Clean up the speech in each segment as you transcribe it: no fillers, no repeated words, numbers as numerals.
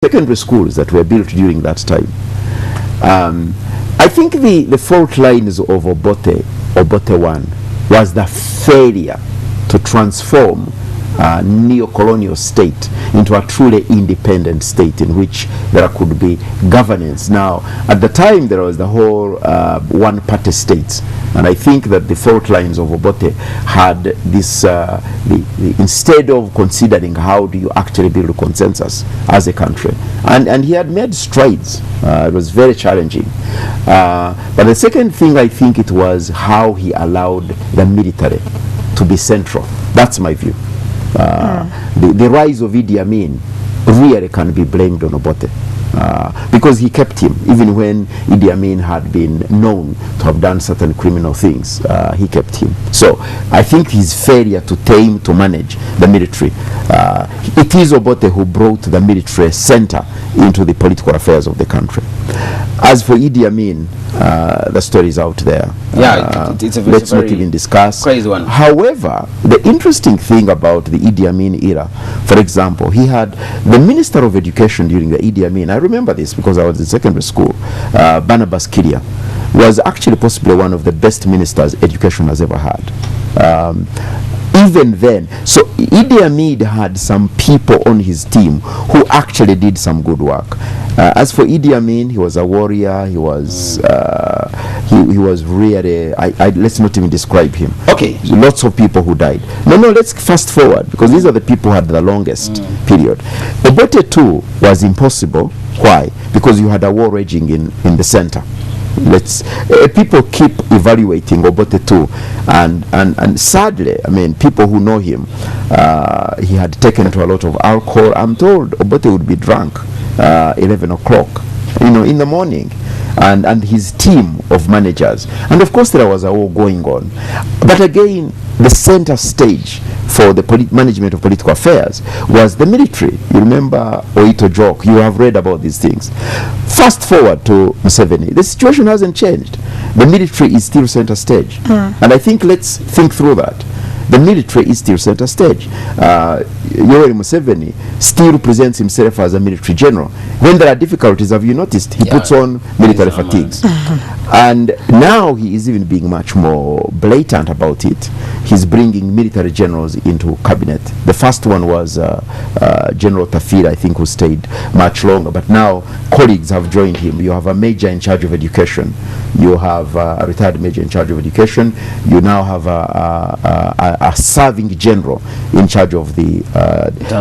secondary schools that were built during that time. I think the fault lines of Obote 1 was the failure to transform a neo-colonial state into a truly independent state in which there could be governance. Now, at the time, there was the whole one-party states, and I think that the fault lines of Obote had this, instead of considering how do you actually build a consensus as a country, and he had made strides. It was very challenging. But the second thing, I think it was how he allowed the military to be central. That's my view. The rise of Idi Amin really can be blamed on Obote because he kept him even when Idi Amin had been known to have done certain criminal things. He kept him. So I think his failure to manage the military, it is Obote who brought the military center into the political affairs of the country. As for Idi Amin, the story is out there. Yeah, it's a let's not even discuss. Crazy one. However, the interesting thing about the Idi Amin era, for example, he had the Minister of Education during the Idi Amin. I remember this because I was in secondary school. Barnabas Kiria was actually possibly one of the best ministers education has ever had. Even then, so Idi Amin had some people on his team who actually did some good work. As for Idi Amin, he was a warrior. He was he was really. Let's not even describe him. Okay. Lots of people who died. No, let's fast forward because these are the people who had the longest period. Obote 2 was impossible. Why? Because you had a war raging in the center. People keep evaluating Obote 2, and sadly, I mean, people who know him, he had taken to a lot of alcohol. I'm told Obote would be drunk 11 o'clock, in the morning, and his team of managers, and of course there was a war going on. But again, the center stage for the management of political affairs was the military. You remember Oito Joke, you have read about these things. Fast forward to Museveni, the situation hasn't changed. The military is still center stage. And I think let's think through that. The military is still center stage. Yoweri Museveni still presents himself as a military general. When there are difficulties, have you noticed, he puts on military fatigues. And now he is even being much more blatant about it. He's bringing military generals into cabinet. The first one was General Tafira, I think, who stayed much longer. But now colleagues have joined him. You have a major in charge of education. You have a retired major in charge of education. You now have a serving general in charge of the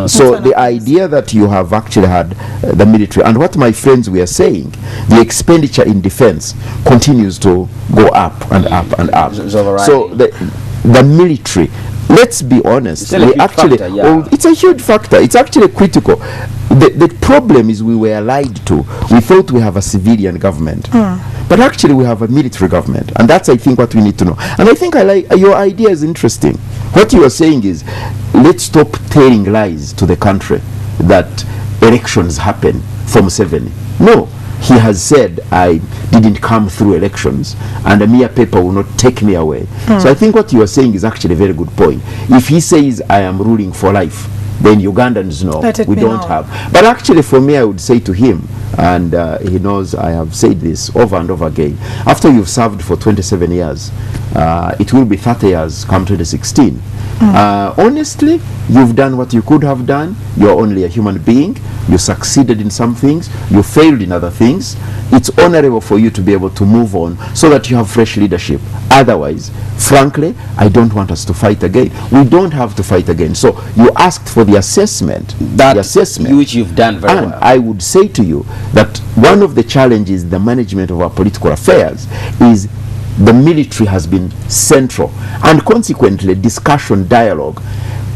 so the idea that you have actually had the military, and what my friends were saying, the expenditure in defense continues to go up and up and up. So the military, let's be honest, it's a huge factor. It's actually critical. The problem is we were lied to. We thought we have a civilian government, but actually we have a military government, and that's, I think, what we need to know. And I think your idea is interesting. What you are saying is, let's stop telling lies to the country that elections happen from Museveni. No, he has said, I didn't come through elections, and a mere paper will not take me away. So I think what you are saying is actually a very good point. If he says, I am ruling for life, then Ugandans know we don't have. But actually, for me, I would say to him, and he knows I have said this over and over again, after you've served for 27 years, it will be 30 years come 2016. Honestly, you've done what you could have done. You're only a human being. You succeeded in some things. You failed in other things. It's honorable for you to be able to move on so that you have fresh leadership. Otherwise, frankly, I don't want us to fight again. We don't have to fight again. So you asked for the assessment. Which you've done very well. I would say to you that one of the challenges in the management of our political affairs is the military has been central, and consequently discussion, dialogue.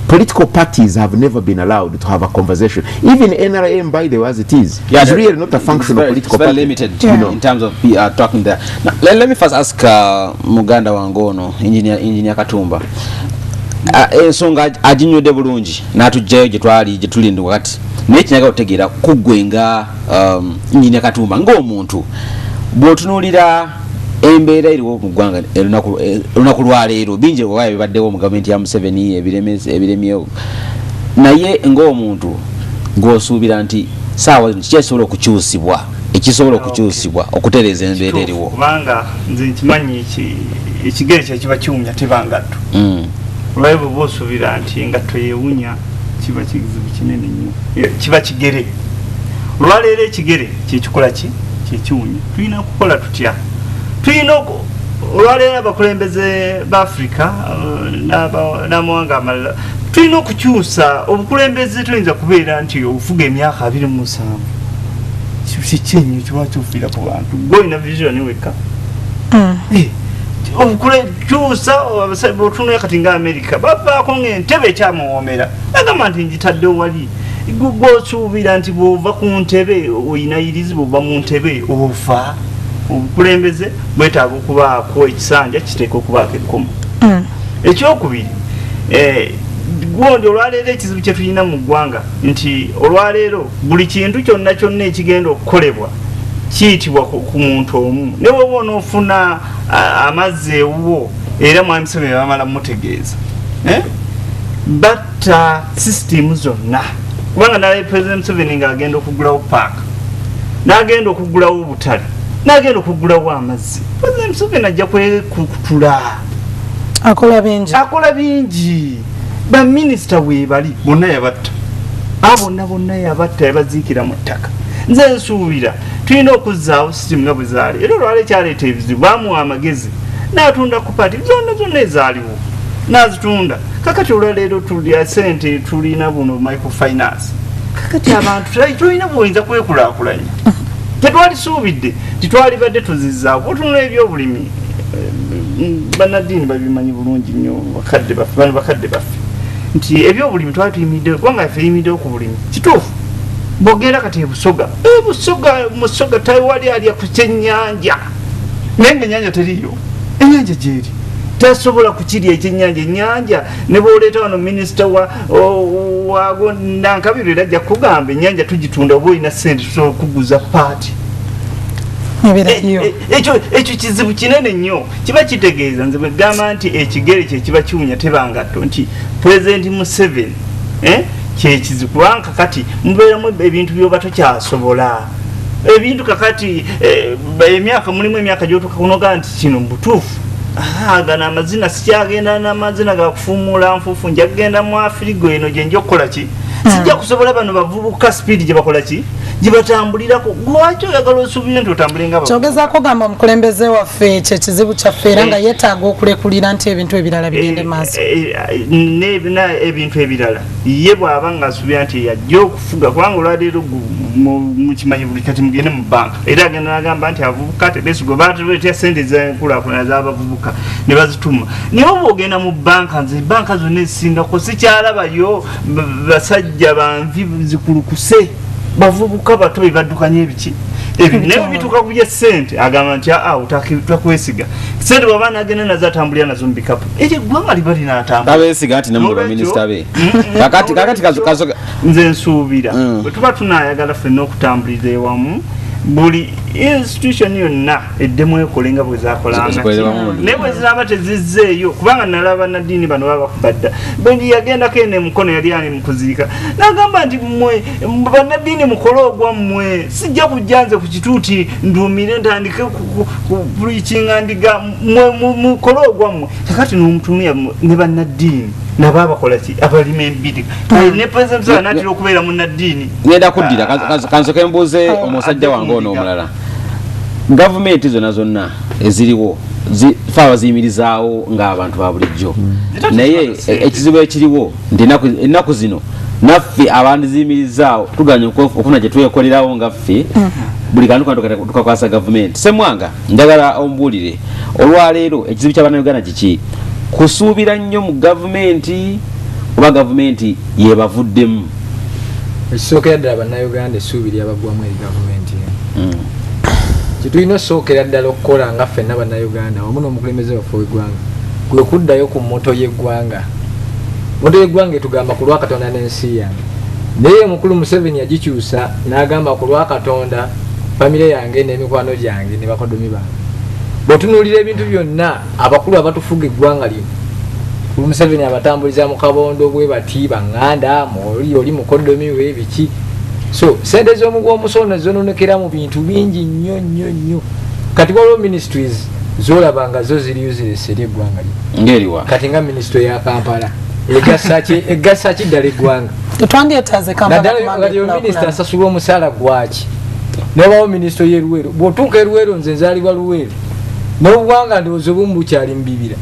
Political parties have never been allowed to have a conversation. Even NRM, by the way, as it is, is really not a function of political party. It's very limited, in terms of talking there. Now, let me first ask Muganda Wangono, Engineer Katumba. Ensonga ajinyode bulungi natujjayo gye tulindi wakati naye kinyaga otegeera kuggwenga Engineer Katumba ng'omuntu bw'otunuulira embeera eriwo mu ggwanga olunaku lwaleero bingi oba bibaddewo mu gavumenti ya Museveni ebiremyewo naye ng'omuntu ng'osuubira nti saawa kisobola okukyusibwa ekisobola okukyusibwa okutereeza embeera eriwo kubanga nze nkimanyi ekigere kyekiba kiwunya tebangatto olwaibu bwe osuubira nti engatto yeewunya kiba kizibu kinene nnyo kiba kigere olwaleero ekigere kyekikola kyekiwunya tulina kukola tutya tulina olwaleero abakulembeze ba-Africa n'amawanga amalala tulina okukyusa obukulembeze tuyinza kubeera nti obufuga emyaka 27 kikyenyo kiba kyufiira ku bantu golina vision weka kyusa otunula kati nga America bavaako ng'entebe ekyamuwoomera agamba nti njitadde wali gwosuubira nti bw'ova ku ntebe oyinayirizi bw'ova mu ntebe ofa obukulembeze bwetaaga okubaako ekisanja kiteeka okubaako ekkomo ekyokubiri gwondi olwaleero ekizibu kye tulina mu ggwanga nti olwaleero buli kintu kyonna kyonna ekigenda okukolebwa kiyitibwa ku muntu omu ne bwoba onoofuna amazzi ewuwo era mwami Museveni bamala mutegeeza batta sisitimu zonna kubanga nalaye President Museveni ng'agenda okugulawo paaka n'agenda okugulawo obutale n'agenda okugulawo amazzi President Museveni ajja kwekutula akola bingi baminisita weebali bonna yabatta bonna yabatta yabaziikira mu ttaka nze nsuubira tulina okuzzaawo sitimu nga bwe zaali era olwala ekyaleeta ebizibu bamuwa amagezi n'atunda ku paati zonna ezaaliwo n'azitunda kakati olwaleero tulya sente tulina buno microfinance kakati abantu tulina buyinza kwekulaakulanya tetwalisuubidde titwalibadde tuzizzaawo otunula ebyobulimi bannaddiini babimanyi bulungi nnyo bakadde baffe nti ebyobulimi twali tuyimiriddewo kubanga yaffe eyimiriddewo ku bulimi kituufu bwogenda kati ebusoga musoga tawali alya ku kyennyanja naye nga ennyanja teriyo ennyanja gyeri tasobola kukirya ekyennyanja ennyanja ne bwoleeta wano minisita wago Nankabirwa era ajja kugamba ennyanja tugitunda oba olina sente tusobola okuguza paati ekyo kizibu kinene nnyo kiba kitegeeza nze bwegamba nti ekigere kyekiba kiwunya tebangatto nti Pulezidenti Museveni kyekizibu kubanga kakati mubeeramu ebintu byoba tokyasobola ebintu kakati mulimu emyaka gyotuuka kunoga nti kino mubutuufu gano amazina sikyagenda n'amazina gakufuumuula nfuufu nja kugenda mu Afirigo eno gye nja okukola ki sijja kusobola bano bavubuka sipiidi gye bakola ki gye batambulirako lwaki oyagala osuubire nti otambule nga kyogezaako gamba omukulembeze waffe ekyo ekizibu kyaffe era nga yeetaaga okulekulira nti ebintu ebirala bigende maaso ebintu ebirala ye bw'aba nga asuubira nti yajja okufuga kubanga olwaleero mukimanyi buli kati mugende mu banka era agenda nagamba nti abavubuka tebesigwa batuleetera sente zenkulaakulana z'abavubuka ne bazituma naye oba ogenda mu banka nze banka zonna ezisingako sikyalabayo basajja banvi zikulukuse bavubuka bato bebaddukanya ebiki naye bituuka kubya sente agamba nti takwesiga sente bwaba nagenda nazo atambulira nazo mu bikapu ekyo eggwanga liba linatambulabesiga nti nemuli baminisita be kakati nze nsuubira bwe tuba tunayagala ffenna okutambulira ewamu buli institution yonna eddemu ekole nga bwe zakolanga naye bwe ziraba tezizzeeyo kubanga nalaba bannaddiini bano baba bakubadda bwe yagendako eno emukono yali ali mukuziika nagamba nti mmwe bannaddiini mukole ogwammwe sijja kujja nze ku kituuti nduumire ntandike kulikinga ndiga mukole ogwammwe kakati n'omutumia ne bannaddiini nabo abakola ki abalima embiri ne President natera okubeera munnaddiini ngenda kuddira kansoke mbuuze omusajja wange ono omulala gavumenti zonna eziriwo fa baziyimirizaawo ng'abantu ba bulijjo naye ekizibu ekiriwo nti ennaku zino naffe abandiziyimirizaawo tuganya okufuna gye twekolerawo nga ffe buli kantu kantu tukakwasa gavumenti Ssemwanga njagala ombuulire olwaleero ekizibu ky'Abannayuganda kiki kusuubira nnyo mu gavumenti oba gavumenti yebavuddemu ekisookera ddala Bannayuganda essuubi lyabagwamu eri gavumenti kyetulina osookera ddala okukola nga ffenna Bannayuganda wamu n'omukulembeze waffe w'eggwanga kwe kuddayo ku mmoto y'eggwanga mmoto y'eggwanga etugamba ku lwa Katonda n'ensi yange naye mukulu Museveni yagikyusa n'agamba ku lwa Katonda famire yange n'emikwano gyange ne bakodomi bange bw'otunuulira ebintu byonna abakulu abatufuga eggwanga lino mukulu Museveni abatambuliza mu kabondo bwe bati baŋŋanda oli mukodomi we biki so sente z'omuguwa omusolo zononekera mu bintu bingi nnyo kati waliwo ministries zolabanga zo ziri useless eri eggwanga ngeriwa kati nga ministry ya Kampala egasa ki ddala eggwanga twandiyetaze naddala minisita asasulwa omusaala gwaki nebawo ministry y'eruweero bw'otuuka eruweero nze nzaalibwa luweero n'obuwanga ndowooza obumu bukyali mu bibira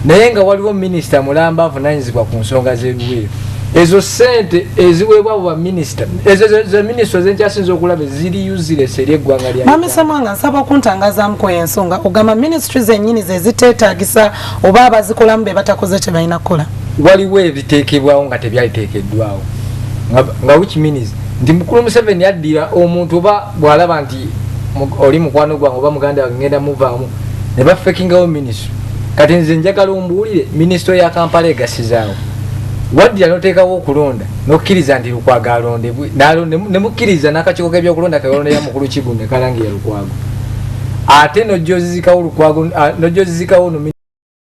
naye nga waliwo minisita mulamba avunanyizibwa ku nsonga z'eruweero ezo sente eziweebwa abo baminisita ezo minisita zenkyasinza okulaba ziri useless eri eggwanga lya Mami Samwanga nsaba okuntangazaamuko ensonga ogamba ministry zennyini ze ziteetaagisa oba abazikolamu be batakoze kye balina kukola waliwo ebiteekebwawo nga tebyaliteekeddwawo nga which means nti mukulu Museveni addira omuntu oba bw'alaba nti oli mukwano gwange oba muganda wange ngenda muvaamu ne bafekingawo ministry kati nze njagala ombuulire ministry ya Kampala egasizaawo waddira noteekawo okulonda nokkiriza nti Lukwago alondebwe ne mukkiriza n'akakiiko k'ebyokulonda kewalondera mukulu Kibunde kalangi ya Lukwago ate nojjozizikawo Lukwago nojjozizikawo